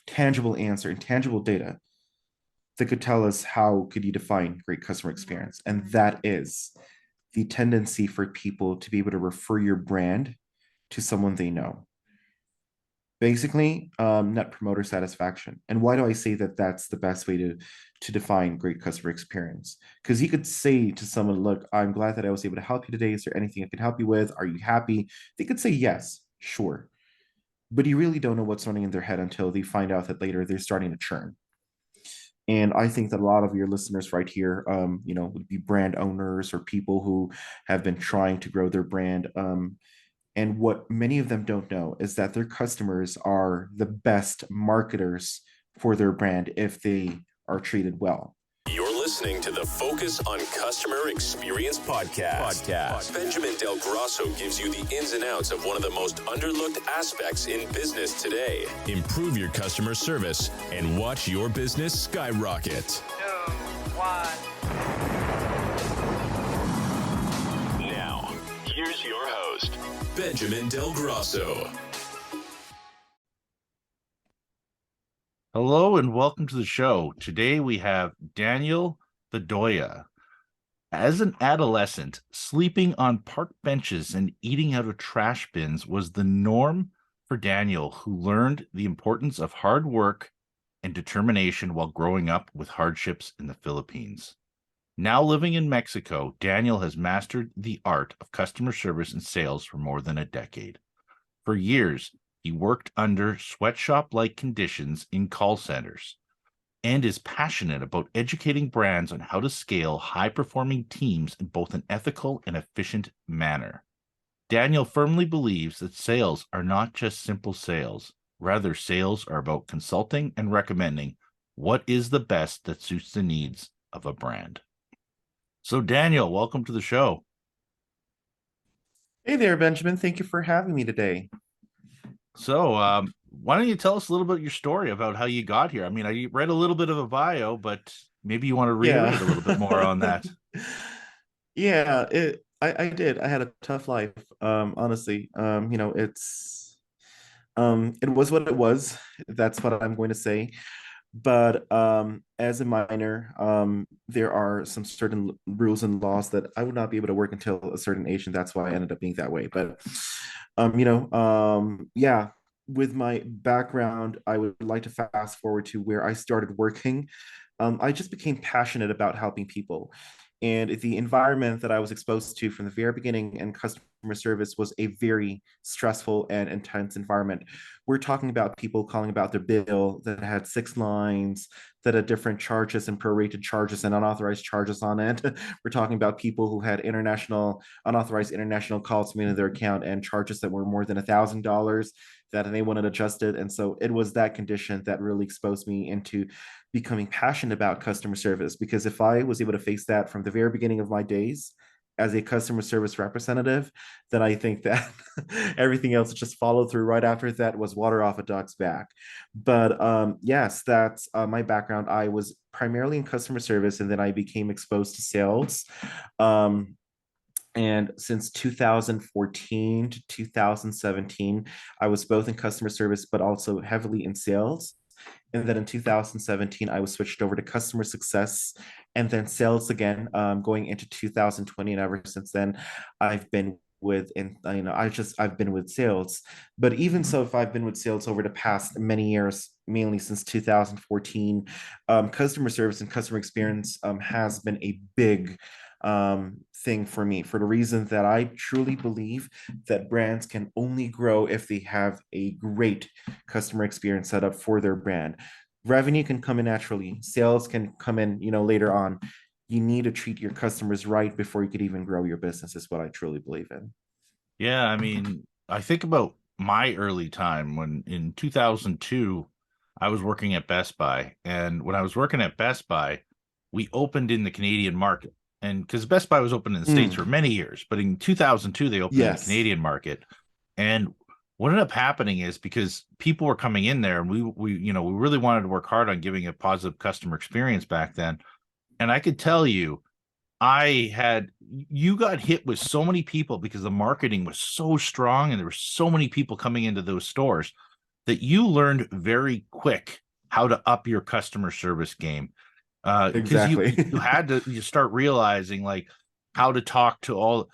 tangible answer and tangible data that could tell us how could you define great customer experience. And that is the tendency for people to be able to refer your brand to someone they know. Basically, net promoter satisfaction. And why do I say that that's the best way to define great customer experience? Because you could say to someone, look, I'm glad that I was able to help you today. Is there anything I could help you with? Are you happy? They could say yes, sure. But you really don't know what's running in their head until they find out that later they're starting to churn. And I think that a lot of your listeners right here, would be brand owners or people who have been trying to grow their brand. And what many of them don't know is that their customers are the best marketers for their brand if they are treated well. You're listening to the Focus on Customer Experience podcast. Benjamin Del Grosso gives you the ins and outs of one of the most underlooked aspects in business today. Improve your customer service and watch your business skyrocket. 2, 1. Now, here's your host, Benjamin Del Grosso. Hello and welcome to the show. Today we have Daniel Viduya. As an adolescent, sleeping on park benches and eating out of trash bins was the norm for Daniel, who learned the importance of hard work and determination while growing up with hardships in the Philippines. Now living in Mexico, Daniel has mastered the art of customer service and sales for more than a decade. For years, he worked under sweatshop-like conditions in call centers and is passionate about educating brands on how to scale high-performing teams in both an ethical and efficient manner. Daniel firmly believes that sales are not just simple sales. Rather, sales are about consulting and recommending what is the best that suits the needs of a brand. So, Daniel, welcome to the show. Hey there, Benjamin. Thank you for having me today. So, why don't you tell us a little bit of your story about how you got here? I mean, I read a little bit of a bio, but maybe you want to reiterate a little bit more on that. Yeah, I did. I had a tough life. Honestly. It was what it was. That's what I'm going to say. But as a minor, there are some certain rules and laws that I would not be able to work until a certain age, and that's why I ended up being that way. But yeah, with my background, I would like to fast forward to where I started working. I just became passionate about helping people. And the environment that I was exposed to from the very beginning and customer service was a very stressful and intense environment. We're talking about people calling about their bill that had 6 lines, that had different charges and prorated charges and unauthorized charges on it. We're talking about people who had unauthorized international calls coming into their account and charges that were more than $1,000 that they wanted adjusted. And so it was that condition that really exposed me into becoming passionate about customer service. Because if I was able to face that from the very beginning of my days as a customer service representative, then I think that everything else that just followed through right after that was water off a duck's back. But yes, that's my background. I was primarily in customer service, and then I became exposed to sales. And since 2014 to 2017, I was both in customer service, but also heavily in sales. And then in 2017, I was switched over to customer success and then sales again, going into 2020. And ever since then, I've been I've been with sales. But even so, if I've been with sales over the past many years, mainly since 2014, customer service and customer experience has been a big thing for me, for the reason that I truly believe that brands can only grow if they have a great customer experience set up for their brand. Revenue can come in naturally, sales can come in, later on. You need to treat your customers right before you could even grow your business, is what I truly believe in. Yeah, I mean, I think about my early time when in 2002, I was working at Best Buy. And when I was working at Best Buy, we opened in the Canadian market. And because Best Buy was open in the States for many years, but in 2002, they opened in the Yes. Canadian market. And what ended up happening is because people were coming in there and we really wanted to work hard on giving a positive customer experience back then. And I could tell you, you got hit with so many people because the marketing was so strong and there were so many people coming into those stores that you learned very quick how to up your customer service game. Because Exactly. you had to you start realizing like how to talk to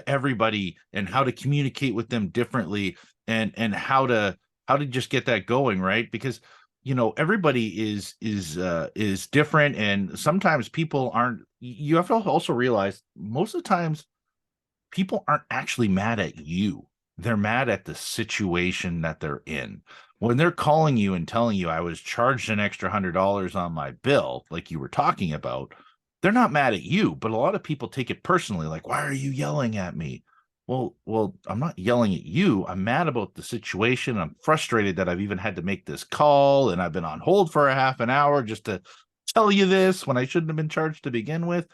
everybody and how to communicate with them differently, and how to just get that going, right? Because everybody is different, and sometimes people aren't. You have to also realize most of the times people aren't actually mad at you. They're mad at the situation that they're in. When they're calling you and telling you I was charged an extra $100 on my bill, like you were talking about, they're not mad at you, but a lot of people take it personally, like, why are you yelling at me? Well, I'm not yelling at you. I'm mad about the situation. I'm frustrated that I've even had to make this call and I've been on hold for a half an hour just to tell you this when I shouldn't have been charged to begin with.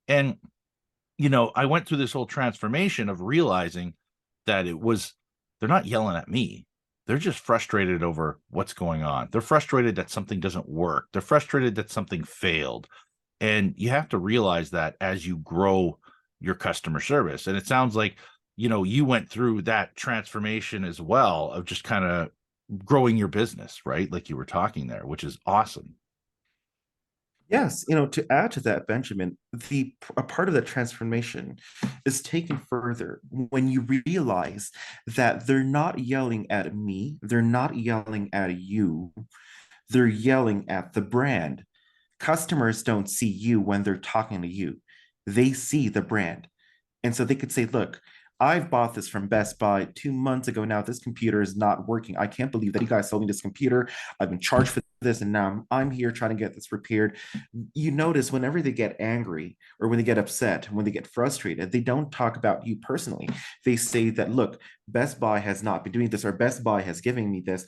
And I went through this whole transformation of realizing that they're not yelling at me. They're just frustrated over what's going on. They're frustrated that something doesn't work. They're frustrated that something failed. And you have to realize that as you grow your customer service. And it sounds like, you went through that transformation as well of just kind of growing your business, right? Like you were talking there, which is awesome. Yes, to add to that, Benjamin, a part of that transformation is taken further when you realize that they're not yelling at me, they're not yelling at you, they're yelling at the brand. Customers don't see you when they're talking to you. They see the brand. And so they could say, look, I've bought this from Best Buy 2 months ago now. This computer is not working. I can't believe that you guys sold me this computer. I've been charged for this, and now I'm here trying to get this repaired. You notice whenever they get angry or when they get upset, when they get frustrated, they don't talk about you personally. They say that, look, Best Buy has not been doing this, or Best Buy has given me this.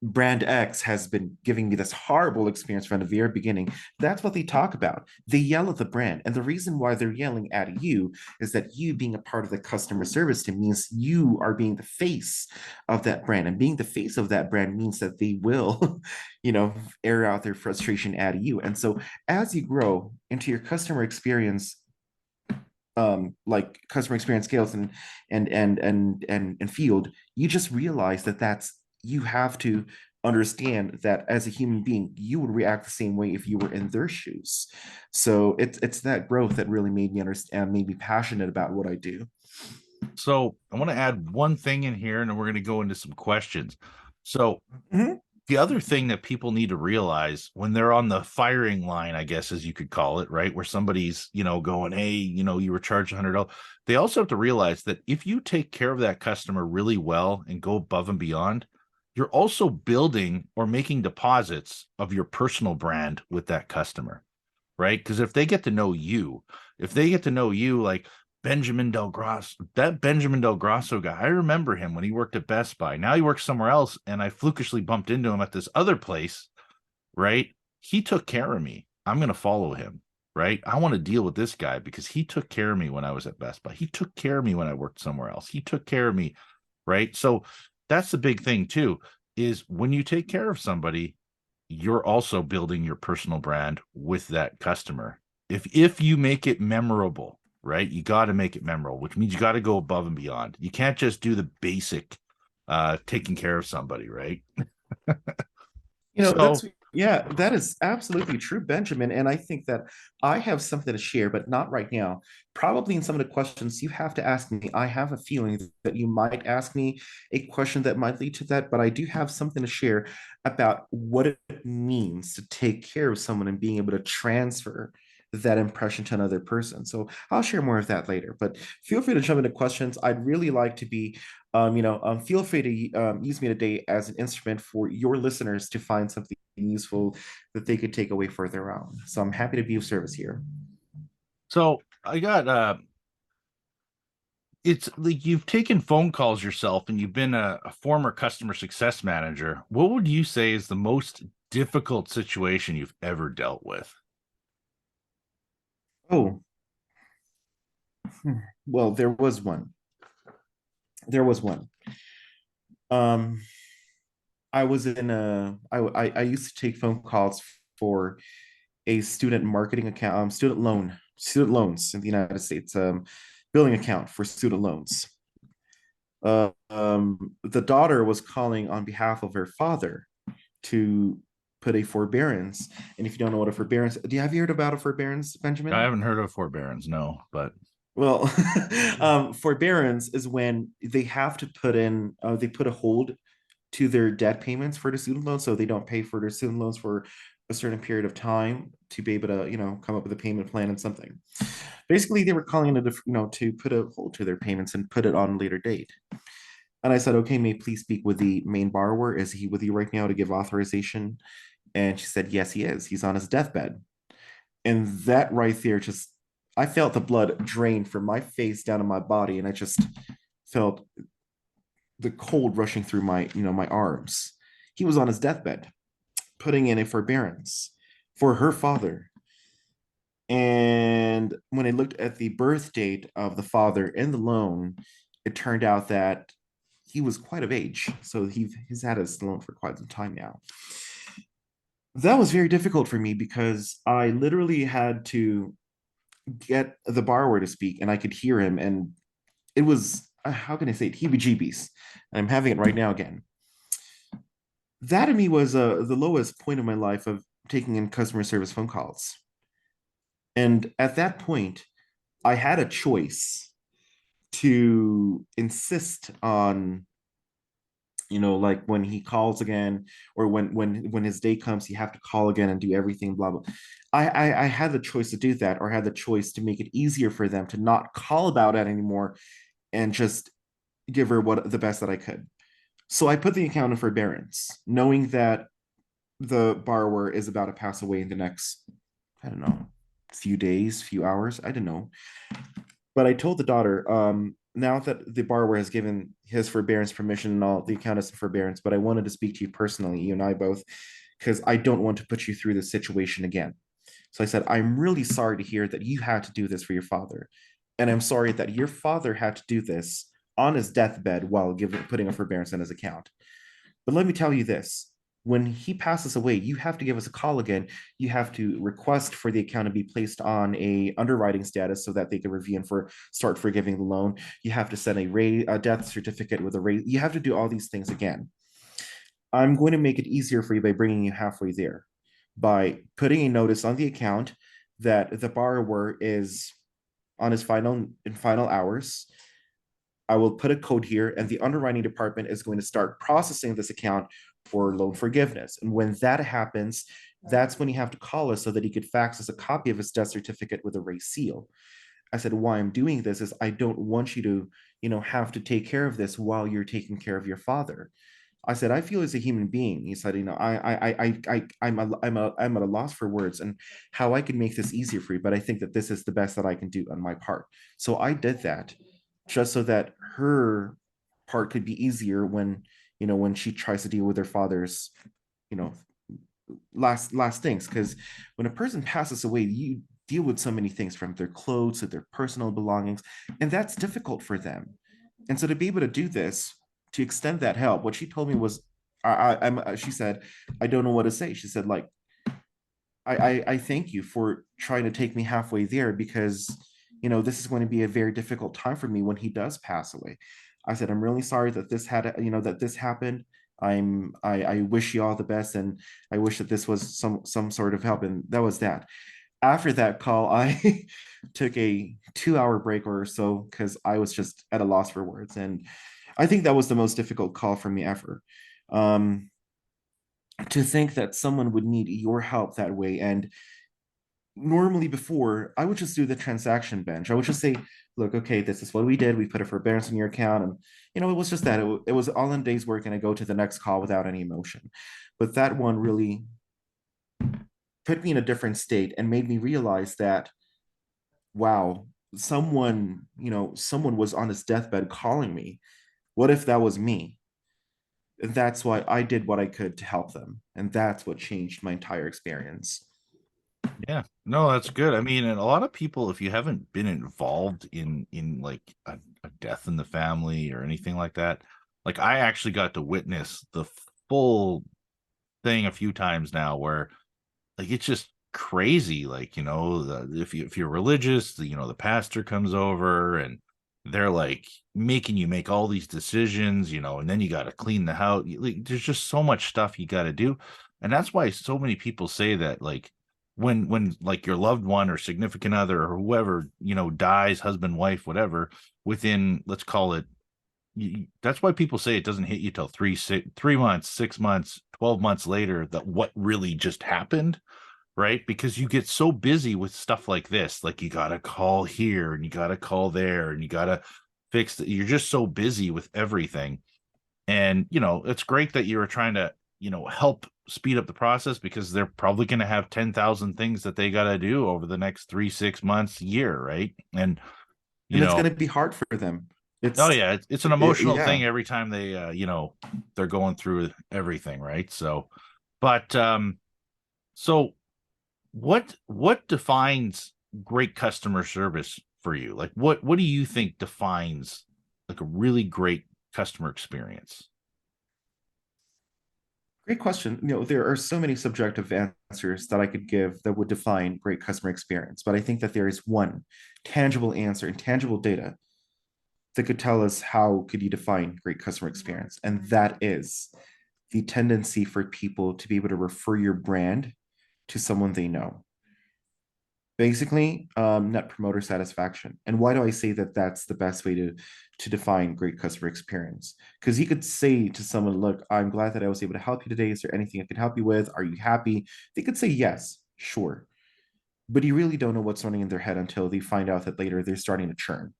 Brand X has been giving me this horrible experience from the very beginning. That's what they talk about. They yell at the brand. And the reason why they're yelling at you is that you being a part of the customer service team means you are being the face of that brand. And being the face of that brand means that they will, air out their frustration at you. And so as you grow into your customer experience, like customer experience skills and field, you just realize that you have to understand that as a human being, you would react the same way if you were in their shoes. So it's that growth that really made me understand, made me passionate about what I do. So I want to add one thing in here, and then we're going to go into some questions. So Mhm. the other thing that people need to realize when they're on the firing line, I guess, as you could call it, right, where somebody's, going, hey, you were charged $100. They also have to realize that if you take care of that customer really well and go above and beyond, you're also building or making deposits of your personal brand with that customer, right? Because if they get to know you, like Benjamin Del Grosso guy, I remember him when he worked at Best Buy. Now he works somewhere else, and I flukishly bumped into him at this other place, right? He took care of me. I'm going to follow him, right? I want to deal with this guy because he took care of me when I was at Best Buy. He took care of me when I worked somewhere else. He took care of me, right? So that's the big thing too, is when you take care of somebody, you're also building your personal brand with that customer. If you make it memorable, right? You got to make it memorable, which means you got to go above and beyond. You can't just do the basic taking care of somebody, right? That's, So, yeah, that is absolutely true, Benjamin. And I think that I have something to share, but not right now. Probably in some of the questions you have to ask me. I have a feeling that you might ask me a question that might lead to that, but I do have something to share about what it means to take care of someone and being able to transfer that impression to another person. So I'll share more of that later, but feel free to jump into questions. I'd really like to be feel free to use me today as an instrument for your listeners to find something useful that they could take away further on. So I'm happy to be of service here. so I got it's like you've taken phone calls yourself and you've been a former customer success manager. What would you say is the most difficult situation you've ever dealt with? Oh, well, there was one. There was one. Um, I was in I used to take phone calls for a student marketing account, student loans in the United States, billing account for student loans. The daughter was calling on behalf of her father to put a forbearance. And if you don't know what a forbearance, have you heard about a forbearance, I Benjamin? haven't heard of forbearance, no, but Well, forbearance is when they have to put in, they put a hold to their debt payments for the student loan, so they don't pay for their student loans for a certain period of time to be able to, come up with a payment plan and something. Basically, they were calling it, to put a hold to their payments and put it on a later date. And I said, okay, may I please speak with the main borrower? Is he with you right now to give authorization? And she said, yes, he is. He's on his deathbed. And that right there just, I felt the blood drain from my face down to my body. And I just felt the cold rushing through my arms. He was on his deathbed, putting in a forbearance for her father. And when I looked at the birth date of the father in the loan, it turned out that he was quite of age. So he's had his loan for quite some time now. That was very difficult for me because I literally had to get the borrower to speak and I could hear him. And it was, how can I say it? Heebie jeebies. I'm having it right now again. That to me was the lowest point of my life of taking in customer service phone calls. And at that point, I had a choice to insist on, like when he calls again, or when his day comes, you have to call again and do everything, blah blah. I had the choice to do that, or had the choice to make it easier for them to not call about it anymore and just give her what the best that I could. So I put the account in forbearance, knowing that the borrower is about to pass away in the next, I don't know, few days, few hours. I don't know. But I told the daughter, now that the borrower has given his forbearance permission and all, the account is in forbearance, but I wanted to speak to you personally, you and I both, because I don't want to put you through this situation again. So I said, I'm really sorry to hear that you had to do this for your father. And I'm sorry that your father had to do this on his deathbed while putting a forbearance in his account. But let me tell you this, when he passes away, you have to give us a call again. You have to request for the account to be placed on a underwriting status so that they can review and start forgiving the loan. You have to send a death certificate with a rate. You have to do all these things again. I'm going to make it easier for you by bringing you halfway there, by putting a notice on the account that the borrower is on his final hours. I will put a code here, and the underwriting department is going to start processing this account for loan forgiveness. And when that happens, that's when you have to call us so that he could fax us a copy of his death certificate with a raised seal. I said, why I'm doing this is I don't want you to, have to take care of this while you're taking care of your father. I said, I feel as a human being. He said, I'm at a loss for words and how I can make this easier for you, but I think that this is the best that I can do on my part. So I did that just so that her part could be easier when she tries to deal with her father's, you know, last things. Because when a person passes away, you deal with so many things from their clothes to their personal belongings, and that's difficult for them. And so to be able to do this, to extend that help, what she told me was, she said, I don't know what to say. She said, like, I thank you for trying to take me halfway there because, this is going to be a very difficult time for me when he does pass away. I said, I'm really sorry that this happened. I wish you all the best, and I wish that this was some sort of help. And that was that. After that call, I took a 2 hour break or so because I was just at a loss for words. And I think that was the most difficult call for me ever. Um, to think that someone would need your help that way. And normally before, I would just do the transaction bench. I would just say, look, okay, this is what we did. We put a forbearance in your account. And, it was just that. It was all in day's work. And I go to the next call without any emotion. But that one really put me in a different state and made me realize that, wow, someone was on his deathbed calling me. What if that was me? And that's why I did what I could to help them. And that's what changed my entire experience. yeah, no, that's good. I mean, and a lot of people, if you haven't been involved in like a death in the family or anything like that, like I actually got to witness the full thing a few times now where like it's just crazy. Like, if you're religious, the pastor comes over and they're like making you make all these decisions, and then you got to clean the house. Like, there's just so much stuff you got to do. And that's why so many people say that, like, when like your loved one or significant other or whoever, dies, husband, wife, whatever, within, let's call it, that's why people say it doesn't hit you till 3 months, 6 months, 12 months later, that what really just happened, right? Because you get so busy with stuff like this, like you got to call here and you got to call there and you got to fix it. You're just so busy with everything. And, it's great that you were trying to, help speed up the process, because they're probably going to have 10,000 things that they got to do over the next 3, 6 months, year. Right. And, you And it's know, going to be hard for them. oh It's yeah, it's an emotional yeah. thing every time they, they're going through everything. Right. So, but, so what defines great customer service for you? Like what do you think defines like a really great customer experience? Great question. There are so many subjective answers that I could give that would define great customer experience, but I think that there is one tangible answer and tangible data that could tell us how could you define great customer experience, and that is the tendency for people to be able to refer your brand to someone they know. Basically, net promoter satisfaction. And why do I say that that's the best way to define great customer experience? Because you could say to someone, look, I'm glad that I was able to help you today. Is there anything I could help you with? Are you happy? They could say yes, sure. But you really don't know what's running in their head until they find out that later they're starting to churn.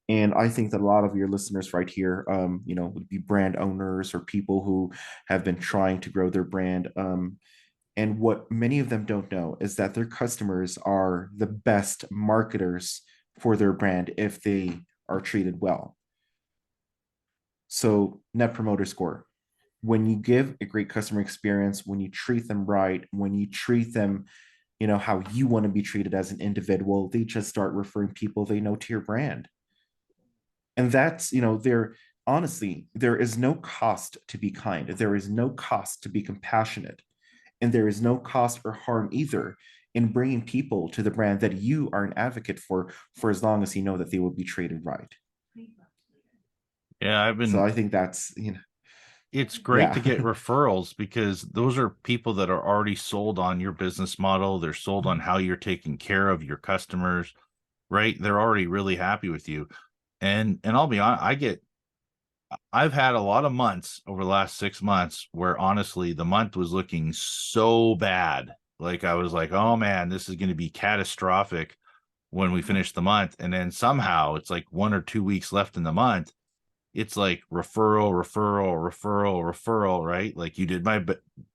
And I think that a lot of your listeners right here, would be brand owners or people who have been trying to grow their brand. And what many of them don't know is that their customers are the best marketers for their brand if they are treated well. So, net promoter score. When you give a great customer experience, when you treat them right, when you treat them, how you want to be treated as an individual, they just start referring people they know to your brand. And that's, honestly, there is no cost to be kind. There is no cost to be compassionate. And there is no cost or harm either in bringing people to the brand that you are an advocate for as long as you know that they will be treated right. Yeah, So I think that's, it's great to yeah. get referrals, because those are people that are already sold on your business model. They're sold on how you're taking care of your customers, right? They're already really happy with you. And I'll be honest, I've had a lot of months over the last 6 months where honestly the month was looking so bad. Like I was like, oh man, this is going to be catastrophic when we finish the month. And then somehow it's like 1 or 2 weeks left in the month. It's like referral, right? Like you did my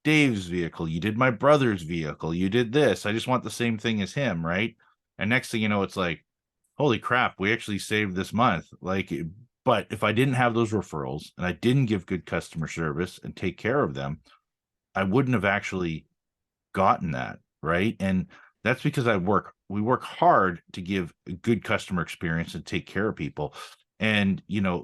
Dave's vehicle, you did my brother's vehicle, you did this. I just want the same thing as him, right? And next thing you know, it's like, holy crap, we actually saved this month. Like, but if I didn't have those referrals and I didn't give good customer service and take care of them, I wouldn't have actually gotten that, right? And that's because we work hard to give a good customer experience and take care of people. And,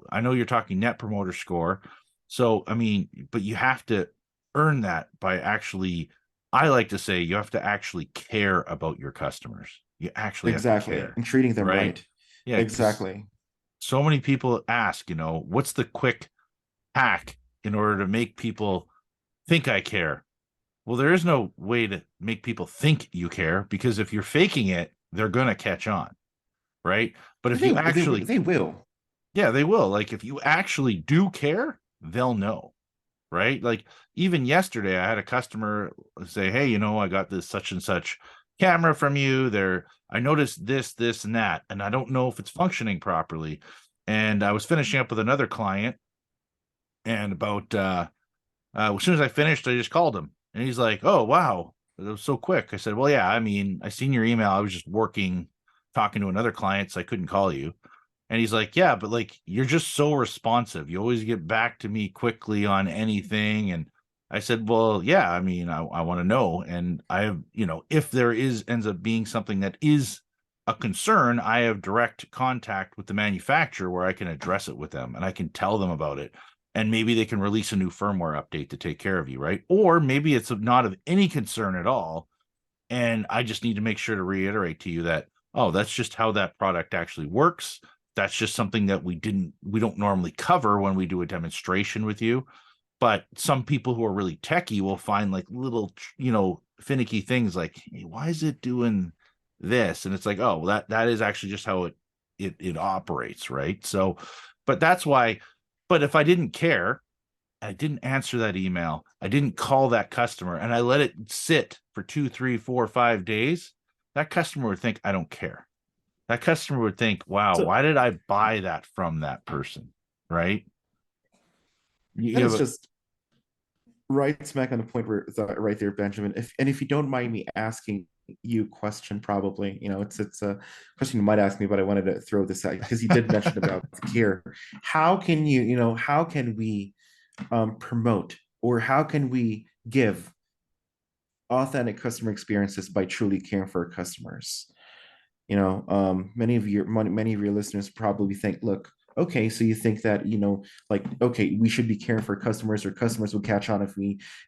I know you're talking net promoter score. So, I mean, but you have to earn that by actually, I like to say you have to actually care about your customers. You actually have to Exactly. care, And treating them right? right. Yeah, because Exactly. so many people ask, what's the quick hack in order to make people think I care? Well, there is no way to make people think you care, because if you're faking it, they're going to catch on, right? But if They, you they, actually, they will. yeah, they will. Like if you actually do care, they'll know, right? Like even yesterday, I had a customer say, "Hey, I got this such and such camera from you. I noticed this, and that, and I don't know if it's functioning properly." And I was finishing up with another client, and about as soon as I finished, I just called him, and he's like, "Oh, wow, it was so quick." I said, "Well, yeah, I mean, I seen your email. I was just working, talking to another client, so I couldn't call you." And he's like, "Yeah, but like you're just so responsive. You always get back to me quickly on anything." And I said, "Well, yeah, I mean, I want to know. And I have, if there ends up being something that is a concern, I have direct contact with the manufacturer where I can address it with them and I can tell them about it. And maybe they can release a new firmware update to take care of you, right? Or maybe it's not of any concern at all. And I just need to make sure to reiterate to you that, oh, that's just how that product actually works. that's just something that we don't normally cover when we do a demonstration with you. But some people who are really techie will find like little, finicky things like, hey, why is it doing this? And it's like, oh, that is actually just how it operates, right? So, but that's why. But if I didn't care, I didn't answer that email, I didn't call that customer, and I let it sit for 2, 3, 4, 5 days, that customer would think I don't care. That customer would think, wow, So why did I buy that from that person? Right? that You is have a, just right smack on the point where right there, Benjamin. If you don't mind me asking you a question, probably, it's a question you might ask me, but I wanted to throw this out because you did mention about care. How can how can we promote, or how can we give authentic customer experiences by truly caring for our customers? Many of your listeners probably think, look, okay, so you think that, like, okay, we should be caring for customers, or customers will catch on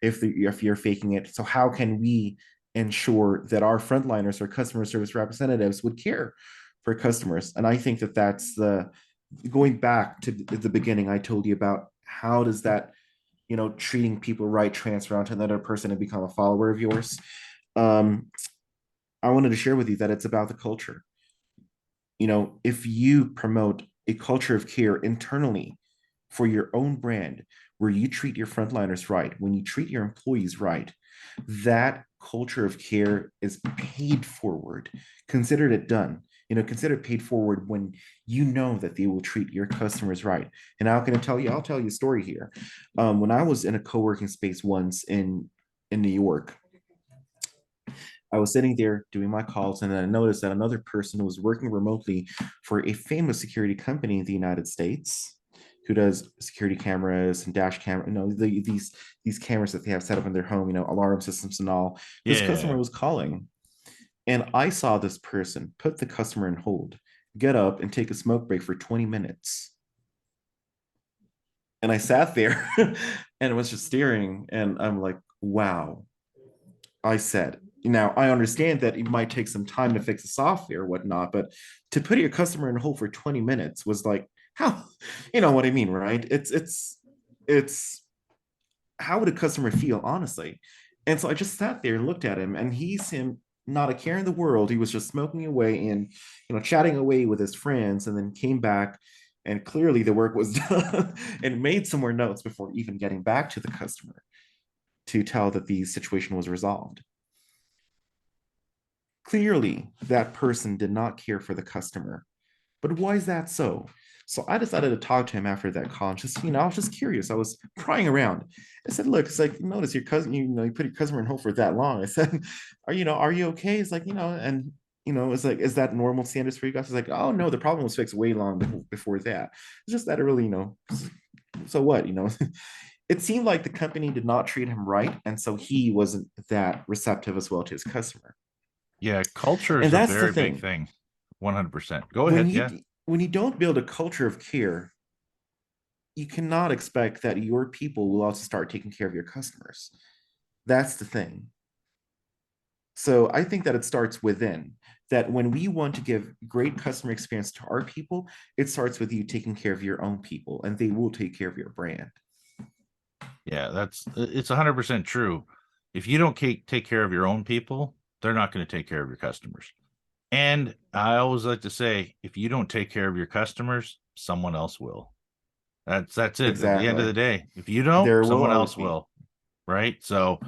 if you're faking it. So how can we ensure that our frontliners or customer service representatives would care for customers? And I think that that's the going back to the beginning I told you about. How does that, treating people right, transfer onto another person and become a follower of yours? um I wanted to share with you that it's about the culture. If you promote a culture of care internally for your own brand, where you treat your frontliners right, when you treat your employees right, that culture of care is paid forward. Consider it done. Consider it paid forward when you know that they will treat your customers right. And how can I tell you? I'll tell you a story here. When I was in a co-working space once in New York, I was sitting there doing my calls, and then I noticed that another person was working remotely for a famous security company in the United States, who does security cameras and dash camera, these cameras that they have set up in their home, alarm systems and all. This yeah. customer was calling, and I saw this person put the customer in hold, get up and take a smoke break for 20 minutes. And I sat there and was just staring, and I'm like, wow. I said, now I understand that it might take some time to fix the software or whatnot, but to put your customer in hold for 20 minutes was like, how, you know what I mean, right? It's how would a customer feel, honestly? And so I just sat there and looked at him, and he's him, not a care in the world. He was just smoking away and, chatting away with his friends, and then came back, and clearly the work was done, and made some more notes before even getting back to the customer to tell that the situation was resolved. Clearly, that person did not care for the customer. But why is that so? So I decided to talk to him after that call. And just, I was just curious. I was prying around. I said, look, it's like, notice your cousin, you put your customer in hold for that long. I said, are you okay? It's like, and it's like, is that normal standards for you guys? It's like, oh no, the problem was fixed way long before that. It's just that it really, so what, it seemed like the company did not treat him right. And so he wasn't that receptive as well to his customer. Yeah, culture And is a that's the very big thing. thing. 100%. Go When ahead. you Yeah. when you don't build a culture of care, you cannot expect that your people will also start taking care of your customers. That's the thing. So I think that it starts within. That when we want to give great customer experience to our people, it starts with you taking care of your own people, and they will take care of your brand. Yeah, it's 100% true. If you don't take care of your own people, they're not going to take care of your customers. And I always like to say, if you don't take care of your customers, someone else will. That's it. At the end of Exactly. the day, if you don't, There will someone always else be. will. Right? So,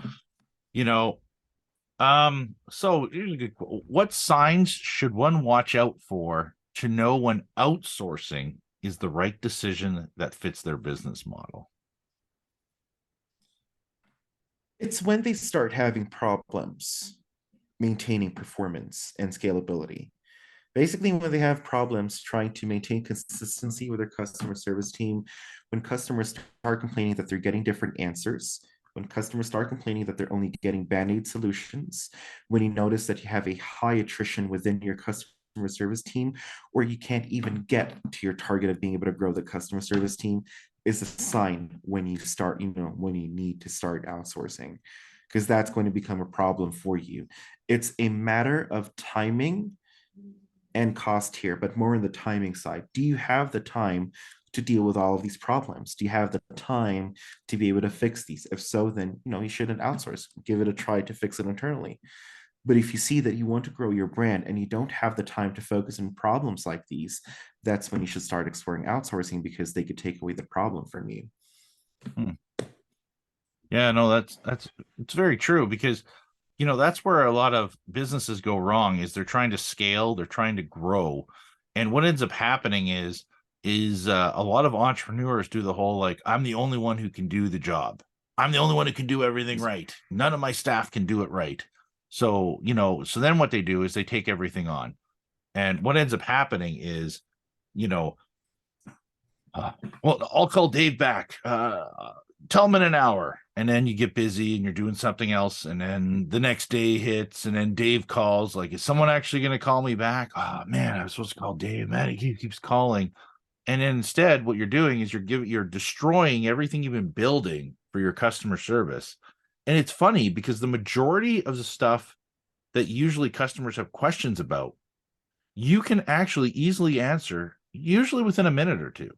you know, so here's a good what signs should one watch out for to know when outsourcing is the right decision that fits their business model? It's when they start having problems maintaining performance and scalability. Basically, when they have problems trying to maintain consistency with their customer service team, when customers start complaining that they're getting different answers, when customers start complaining that they're only getting band-aid solutions, when you notice that you have a high attrition within your customer service team, or you can't even get to your target of being able to grow the customer service team, is a sign when you start, when you need to start outsourcing, because that's going to become a problem for you. It's a matter of timing and cost here, but more in the timing side. Do you have the time to deal with all of these problems? Do you have the time to be able to fix these? If so, then you shouldn't outsource. Give it a try to fix it internally. But if you see that you want to grow your brand and you don't have the time to focus on problems like these, that's when you should start exploring outsourcing, because they could take away the problem from you. Hmm. Yeah, no, that's it's very true, because that's where a lot of businesses go wrong. Is they're trying to scale, they're trying to grow, and what ends up happening is a lot of entrepreneurs do the whole, like, I'm the only one who can do the job. I'm the only one who can do everything right. None of my staff can do it right. So, so then what they do is they take everything on. And what ends up happening is, you know, well, I'll call Dave back. Tell him in an hour. And then you get busy and you're doing something else. And then the next day hits, and then Dave calls, like, is someone actually going to call me back? Oh man, I was supposed to call Dave. Man, he keeps calling. And then instead, what you're doing is you're destroying everything you've been building for your customer service. And it's funny because the majority of the stuff that usually customers have questions about, you can actually easily answer, usually within a minute or two.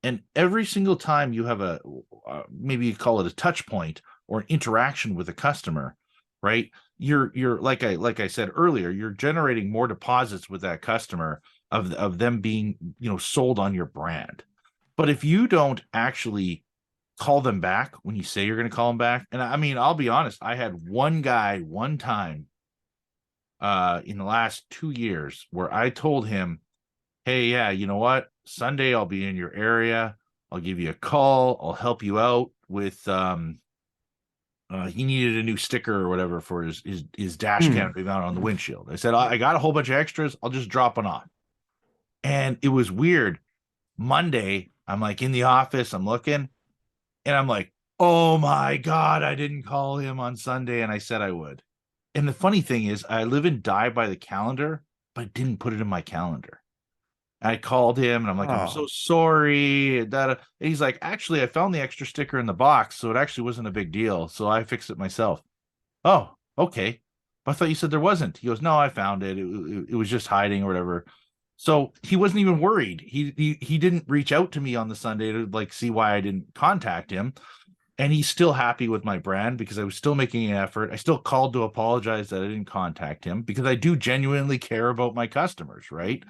And every single time you have maybe you call it a touch point or an interaction with a customer, right? You're like I said earlier, you're generating more deposits with that customer of them being, sold on your brand. But if you don't actually call them back when you say you're going to call them back, and I mean, I'll be honest, I had one guy one time in the last 2 years where I told him, hey, yeah, you know what? Sunday I'll be in your area. I'll give you a call. I'll help you out with he needed a new sticker or whatever for his dash cam to be mounted on the windshield. I said, I got a whole bunch of extras. I'll just drop it off. And it was weird. Monday, I'm like in the office, I'm looking, and I'm like, oh my God, I didn't call him on Sunday, and I said I would. And the funny thing is, I live and die by the calendar, but I didn't put it in my calendar. I called him and I'm like, I'm so Oh, sorry. And he's like, actually, I found the extra sticker in the box, so it actually wasn't a big deal. So I fixed it myself. Oh, okay. I thought you said there wasn't. He goes, no, I found it. It was just hiding or whatever. So he wasn't even worried. He didn't reach out to me on the Sunday to like see why I didn't contact him. And he's still happy with my brand because I was still making an effort. I still called to apologize that I didn't contact him because I do genuinely care about my customers, right?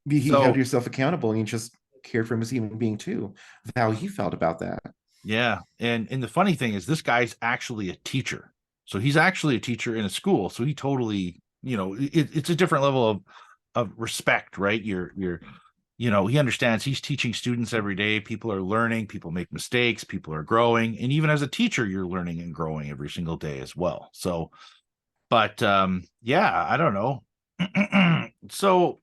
he held So yourself accountable, and you just cared for him as a human being too, how he felt about that. yeah, and the funny thing is, this guy's actually a teacher. So he's actually a teacher in a school. So he totally, it's a different level of respect, right? He understands he's teaching students every day. People are learning, people make mistakes, people are growing, and even as a teacher, you're learning and growing every single day as well. So, but yeah, I don't know. So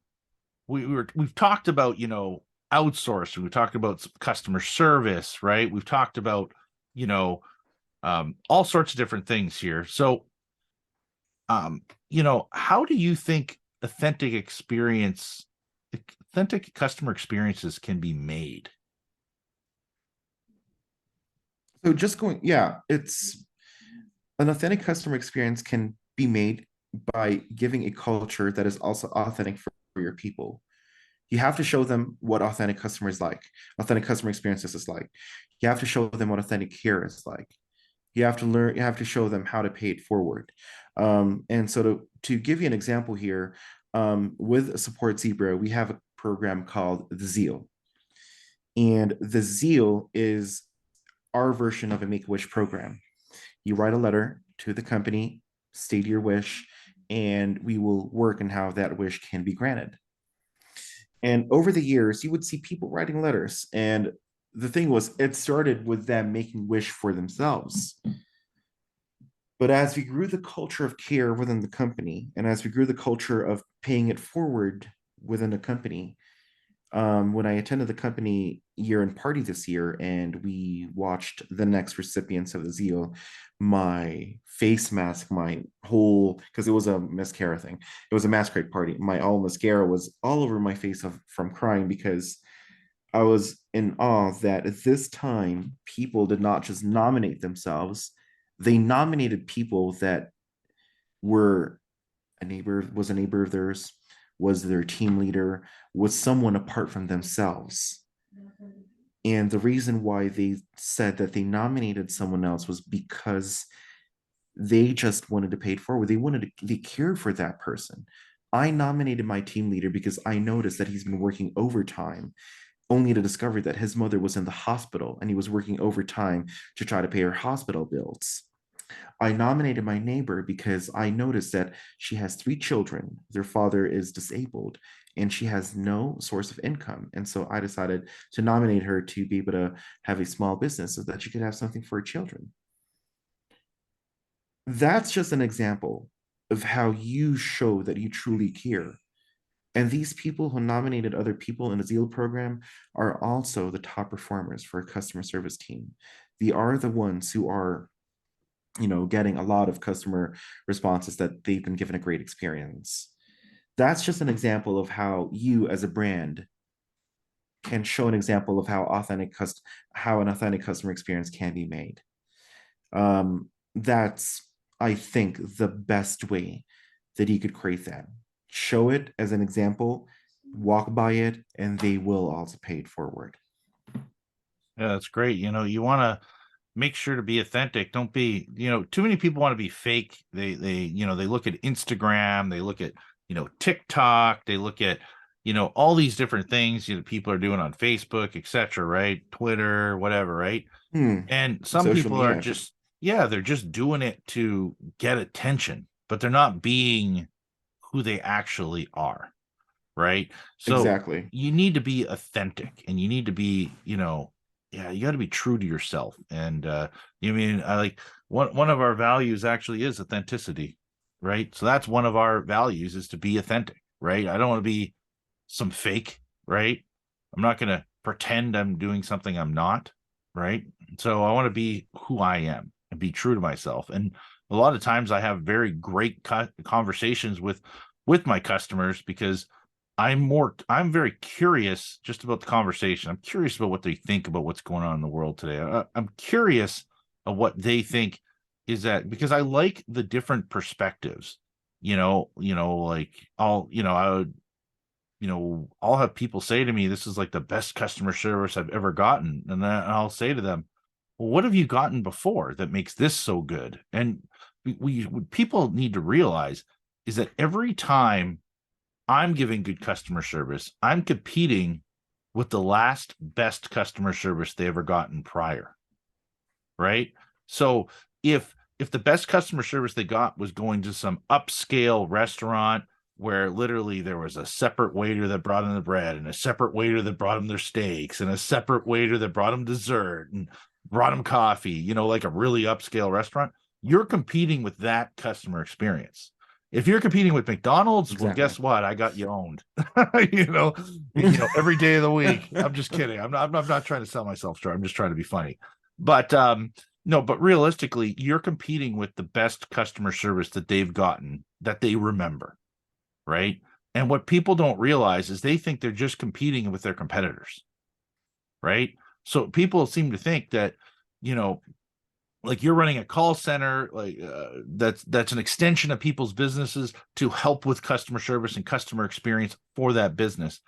we've talked about, outsourcing. We talked about customer service, right? We've talked about, you know all sorts of different things here. So how do you think authentic customer experiences can be made? So just going, yeah, it's an authentic customer experience can be made by giving a culture that is also authentic for your people. You have to show them what authentic customers like, authentic customer experiences is like. You have to show them what authentic care is like. You have to show them how to pay it forward. And so to give you an example here, with Support Zebra, we have a program called the Zeal. And the Zeal is our version of a Make-A-Wish program. You write a letter to the company, state your wish, and we will work on how that wish can be granted. And over the years, you would see people writing letters. And the thing was, it started with them making wish for themselves. But as we grew the culture of care within the company, and as we grew the culture of paying it forward within the company, when I attended the company year-end party this year and we watched the next recipients of the Zeal, my face mask, my whole, because it was a mascara thing, it was a masquerade party. My all mascara was all over my face from crying because I was in awe that at this time people did not just nominate themselves, they nominated people that were a neighbor of theirs, was their team leader, was someone apart from themselves. And the reason why they said that they nominated someone else was because they just wanted to pay it forward. They cared for that person. I nominated my team leader because I noticed that he's been working overtime, only to discover that his mother was in the hospital and he was working overtime to try to pay her hospital bills. I nominated my neighbor because I noticed that she has three children. Their father is disabled and she has no source of income. And so I decided to nominate her to be able to have a small business so that she could have something for her children. That's just an example of how you show that you truly care. And these people who nominated other people in the Zeal program are also the top performers for a customer service team. They are the ones who are, getting a lot of customer responses that they've been given a great experience. That's just an example of how you as a brand can show an example of how an authentic customer experience can be made. That's, I think, the best way that you could create that. Show it as an example, walk by it, and they will also pay it forward. Yeah, that's great. You want to make sure to be authentic. Don't be, too many people want to be fake. They look at Instagram, they look at, TikTok, they look at, all these different things, people are doing on Facebook, etc., right? Twitter, whatever, right? And some Social people are media. just, yeah, they're just doing it to get attention, but they're not being who they actually are, right? So Exactly. you need to be authentic and you need to be, yeah, you got to be true to yourself. And I like one of our values actually is authenticity, right? So that's one of our values, is to be authentic, right? I don't want to be some fake, right? I'm not going to pretend I'm doing something I'm not, right? So I want to be who I am and be true to myself. And a lot of times I have very great conversations with my customers because I'm very curious just about the conversation. I'm curious about what they think about what's going on in the world today. I'm curious of what they think is that, because I like the different perspectives. Like I'll have people say to me, "This is like the best customer service I've ever gotten," and then I'll say to them, "Well, what have you gotten before that makes this so good?" And what people need to realize is that every time I'm giving good customer service, I'm competing with the last best customer service they ever gotten prior, right? So if the best customer service they got was going to some upscale restaurant where literally there was a separate waiter that brought them the bread and a separate waiter that brought them their steaks and a separate waiter that brought them dessert and brought them coffee, like a really upscale restaurant, you're competing with that customer experience. If you're competing with McDonald's, well, Exactly. guess what? I got you owned. Every day of the week. I'm just kidding. I'm not trying to sell myself short. I'm just trying to be funny. But no, but realistically, you're competing with the best customer service that they've gotten, that they remember, right? And what people don't realize is they think they're just competing with their competitors, right? So people seem to think that, like you're running a call center, like that's an extension of people's businesses to help with customer service and customer experience for that business.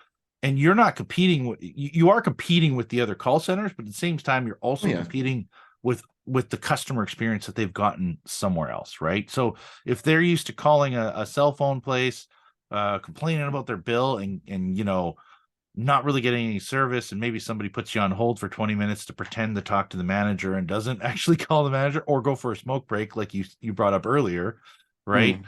And you're not competing with, you are competing with the other call centers, but at the same time, you're Oh, also yeah. competing with the customer experience that they've gotten somewhere else, right? So if they're used to calling a cell phone place, complaining about their bill and not really getting any service, and maybe somebody puts you on hold for 20 minutes to pretend to talk to the manager and doesn't actually call the manager or go for a smoke break like you brought up earlier, right?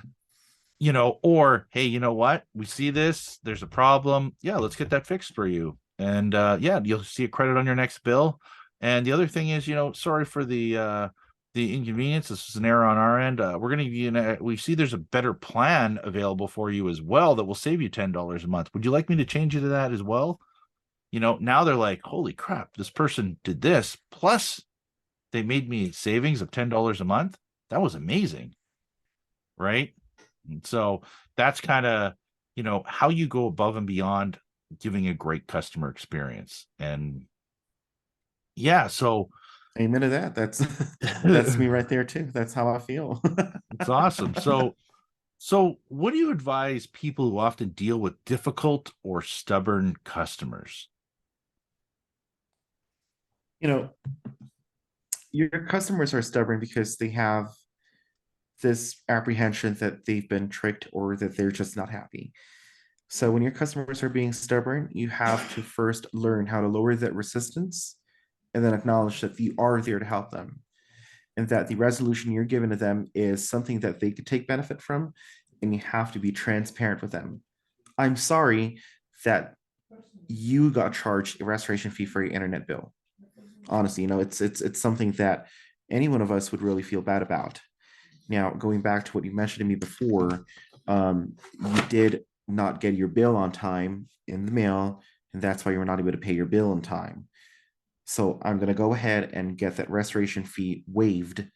Mm. Or hey, you know what, we see this, there's a problem, yeah, let's get that fixed for you, and yeah, you'll see a credit on your next bill. And the other thing is, sorry for the inconvenience, this is an error on our end, we're going to give you we see there's a better plan available for you as well that will save you $10 a month. Would you like me to change you to that as well? Now they're like, holy crap, this person did this, plus they made me savings of $10 a month. That was amazing, right? And so that's kind of, how you go above and beyond giving a great customer experience. And yeah, so Amen to that. That's me right there too. That's how I feel. it's awesome. So So, what do you advise people who often deal with difficult or stubborn customers? You know, your customers are stubborn because they have this apprehension that they've been tricked or that they're just not happy. So when your customers are being stubborn, you have to first learn how to lower that resistance and then acknowledge that you are there to help them and that the resolution you're giving to them is something that they could take benefit from, and you have to be transparent with them. I'm sorry that you got charged a restoration fee for your internet bill. Honestly, it's something that any one of us would really feel bad about. Now, going back to what you mentioned to me before, you did not get your bill on time in the mail, and that's why you were not able to pay your bill in time. So I'm going to go ahead and get that restoration fee waived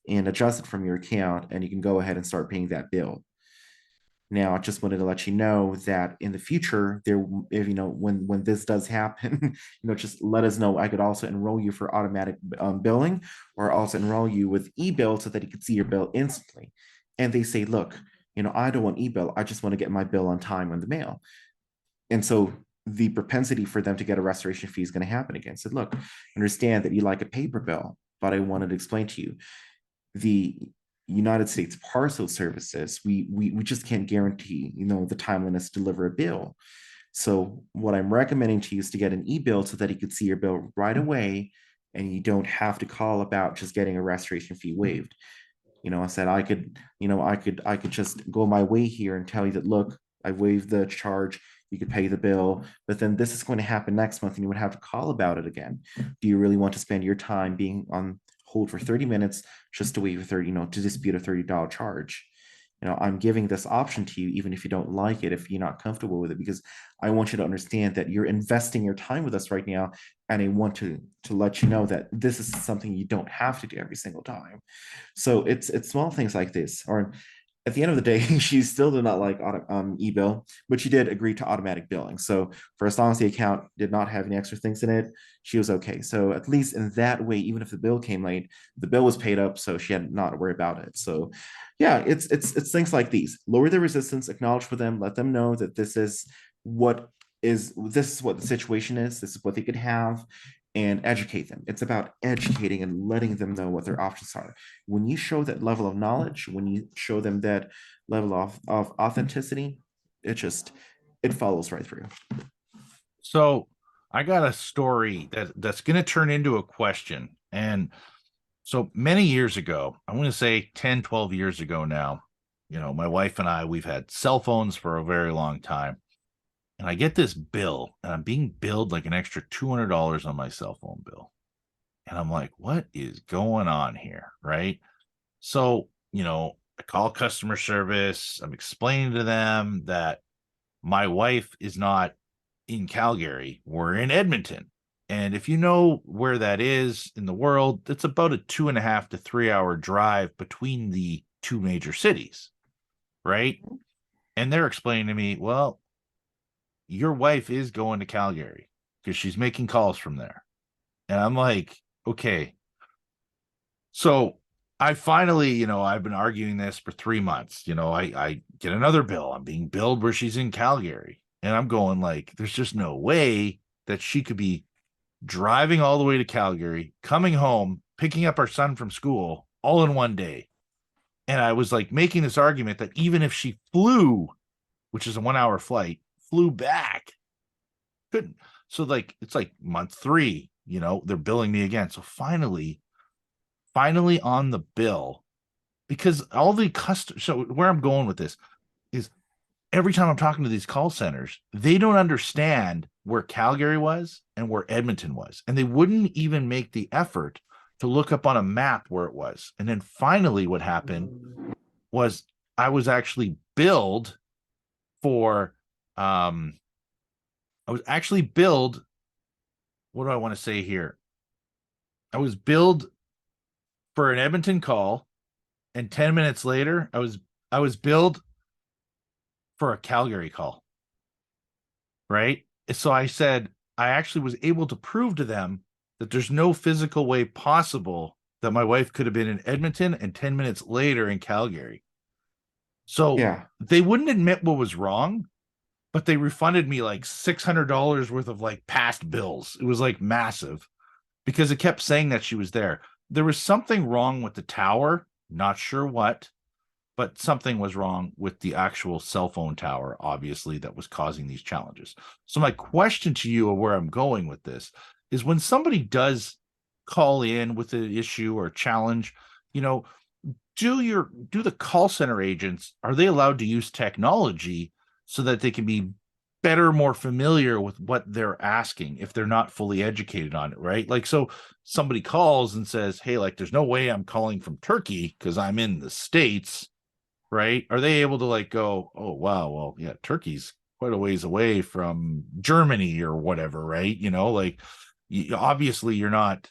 and adjust it from your account, and you can go ahead and start paying that bill. Now, I just wanted to let you know that in the future, there, if when this does happen, just let us know. I could also enroll you for automatic billing, or also enroll you with e-bill so that you could see your bill instantly. And they say, look, I don't want e-bill. I just want to get my bill on time in the mail. And so the propensity for them to get a restoration fee is going to happen again. So look, understand that you like a paper bill, but I wanted to explain to you the United States Parcel Services, we just can't guarantee, the timeliness to deliver a bill. So what I'm recommending to you is to get an e-bill so that you could see your bill right away and you don't have to call about just getting a restoration fee waived. I said I could just go my way here and tell you that, look, I waived the charge, you could pay the bill, but then this is going to happen next month and you would have to call about it again. Do you really want to spend your time being on hold for 30 minutes just to waive a 30, to dispute a $30 charge? I'm giving this option to you, even if you don't like it, if you're not comfortable with it, because I want you to understand that you're investing your time with us right now. And I want to let you know that this is something you don't have to do every single time. So it's small things like this. Or at the end of the day, she still did not like e-bill, but she did agree to automatic billing. So for as long as the account did not have any extra things in it, she was okay. So at least in that way, even if the bill came late, the bill was paid up, so she had not to worry about it. So yeah, it's things like these. Lower the resistance, acknowledge for them, let them know that this is what the situation is, this is what they could have, and educate them. It's about educating and letting them know what their options are. When you show that level of knowledge, when you show them that level of authenticity, it follows right through. So, I got a story that's going to turn into a question. And so many years ago, I want to say 10, 12 years ago now, my wife and I, we've had cell phones for a very long time. And I get this bill, and I'm being billed like an extra $200 on my cell phone bill. And I'm like, what is going on here? Right. So, I call customer service. I'm explaining to them that my wife is not in Calgary. We're in Edmonton. And if you know where that is in the world, it's about a 2.5 to 3 hour drive between the two major cities. Right. And they're explaining to me, well, your wife is going to Calgary because she's making calls from there. And I'm like, okay. So I finally, I've been arguing this for 3 months. I get another bill. I'm being billed where she's in Calgary. And I'm going like, there's just no way that she could be driving all the way to Calgary, coming home, picking up our son from school all in one day. And I was like making this argument that even if she flew, which is a 1 hour flight, flew back, couldn't. So like, it's like month 3, they're billing me again. So finally on the bill, because all the so where I'm going with this is every time I'm talking to these call centers, they don't understand where Calgary was and where Edmonton was. And they wouldn't even make the effort to look up on a map where it was. And then finally what happened was I was actually billed for what do I want to say here? I was billed for an Edmonton call, and 10 minutes later, I was billed for a Calgary call. Right? So I said I actually was able to prove to them that there's no physical way possible that my wife could have been in Edmonton and 10 minutes later in Calgary. So Yeah. they wouldn't admit what was wrong, but they refunded me like $600 worth of like past bills. It was like massive because it kept saying that she was there. There was something wrong with the tower, not sure what, but something was wrong with the actual cell phone tower, obviously, that was causing these challenges. So, my question to you, or where I'm going with this, is when somebody does call in with an issue or challenge, you know, do the call center agents, are they allowed to use technology so that they can be better, more familiar with what they're asking if they're not fully educated on it, right? Like, so somebody calls and says, hey, like, there's no way I'm calling from Turkey because I'm in the States, right? Are they able to like go, oh wow, well, yeah, Turkey's quite a ways away from Germany or whatever, right? Like, obviously you're not,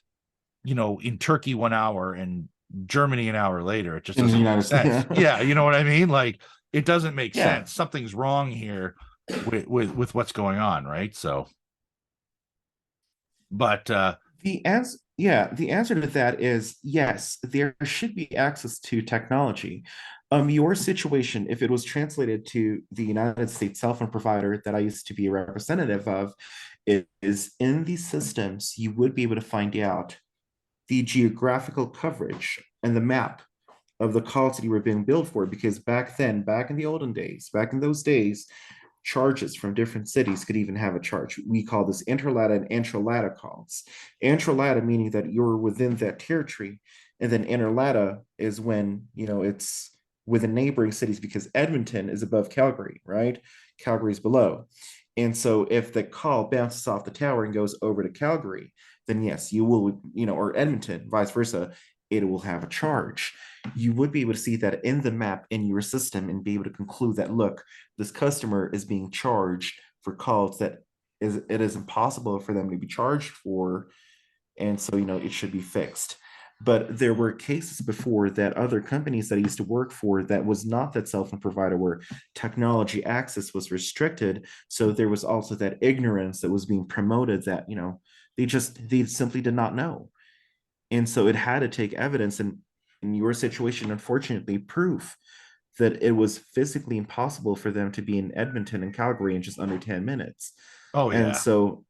in Turkey 1 hour and Germany an hour later. It just In the doesn't make United States. sense. Yeah. Yeah, you know what I mean? Like, it doesn't make Yeah. sense. Something's wrong here with what's going on, right? So, but The answer to that is yes, there should be access to technology. Your situation, if it was translated to the United States cell phone provider that I used to be a representative of, is in these systems, you would be able to find out the geographical coverage and the map of the calls that you were being billed for. Because back then, back in the olden days, back in those days, charges from different cities could even have a charge. We call this interlata and intralata calls. Intralata meaning that you're within that territory, and then interlata is when it's within neighboring cities because Edmonton is above Calgary, right? Calgary is below. And so if the call bounces off the tower and goes over to Calgary, then yes, you will, or Edmonton, vice versa, it will have a charge. You would be able to see that in the map in your system and be able to conclude that, look, this customer is being charged for calls that it is impossible for them to be charged for, and so it should be fixed. But there were cases before that other companies that I used to work for that was not that cell phone provider where technology access was restricted. So there was also that ignorance that was being promoted that they simply did not know, and so it had to take evidence, and in your situation, unfortunately, proof that it was physically impossible for them to be in Edmonton and Calgary in just under 10 minutes. oh And yeah. so,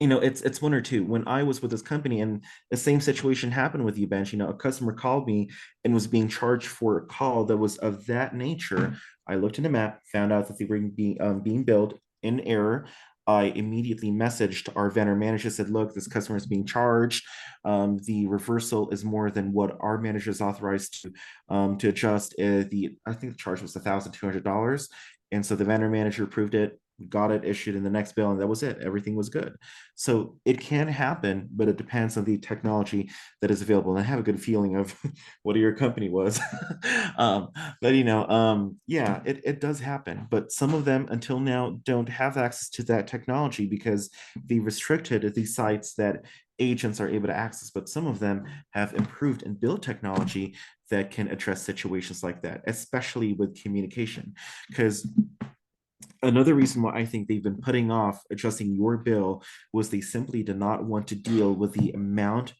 it's one or two. When I was with this company and the same situation happened with you, Bench, a customer called me and was being charged for a call that was of that nature. I looked in the map, found out that they were being billed in error. I immediately messaged our vendor manager, said, look, this customer is being charged. The reversal is more than what our manager is authorized to adjust. I think the charge was $1,200. And so the vendor manager approved it, got it issued in the next bill, and that was it. Everything was good. So it can happen, but it depends on the technology that is available. And I have a good feeling of what your company was. um, but yeah, it does happen. But some of them until now don't have access to that technology because they restricted the sites that agents are able to access. But some of them have improved and built technology that can address situations like that, especially with communication. Because another reason why I think they've been putting off adjusting your bill was they simply did not want to deal with the amount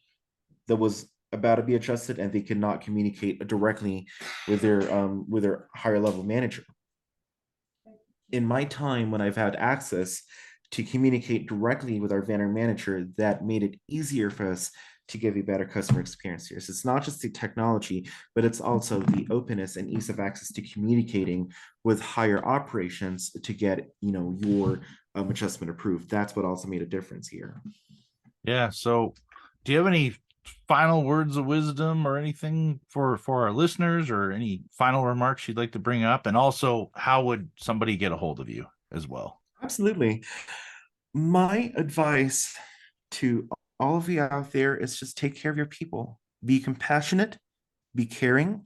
that was about to be adjusted, and they could not communicate directly with their higher level manager. In my time when I've had access to communicate directly with our vendor manager, that made it easier for us to give a better customer experience here. So it's not just the technology, but it's also the openness and ease of access to communicating with higher operations to get your adjustment approved. That's what also made a difference here. Yeah. So, do you have any final words of wisdom or anything for our listeners, or any final remarks you'd like to bring up? And also, how would somebody get a hold of you as well? Absolutely. My advice to all of you out there is just take care of your people. Be compassionate, be caring,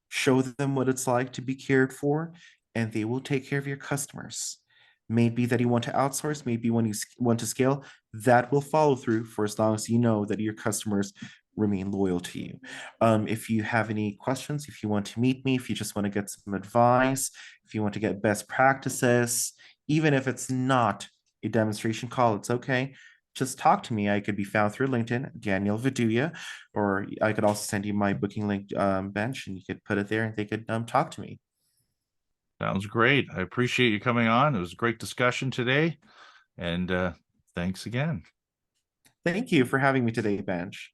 show them what it's like to be cared for, and they will take care of your customers. Maybe that you want to outsource, maybe when you want to scale, that will follow through for as long as you know that your customers remain loyal to you. If you have any questions, if you want to meet me, if you just want to get some advice, if you want to get best practices, even if it's not a demonstration call, it's okay. Just talk to me. I could be found through LinkedIn, Daniel Viduya, or I could also send you my booking link, Bench, and you could put it there and they could talk to me. Sounds great. I appreciate you coming on. It was a great discussion today. And thanks again. Thank you for having me today, Bench.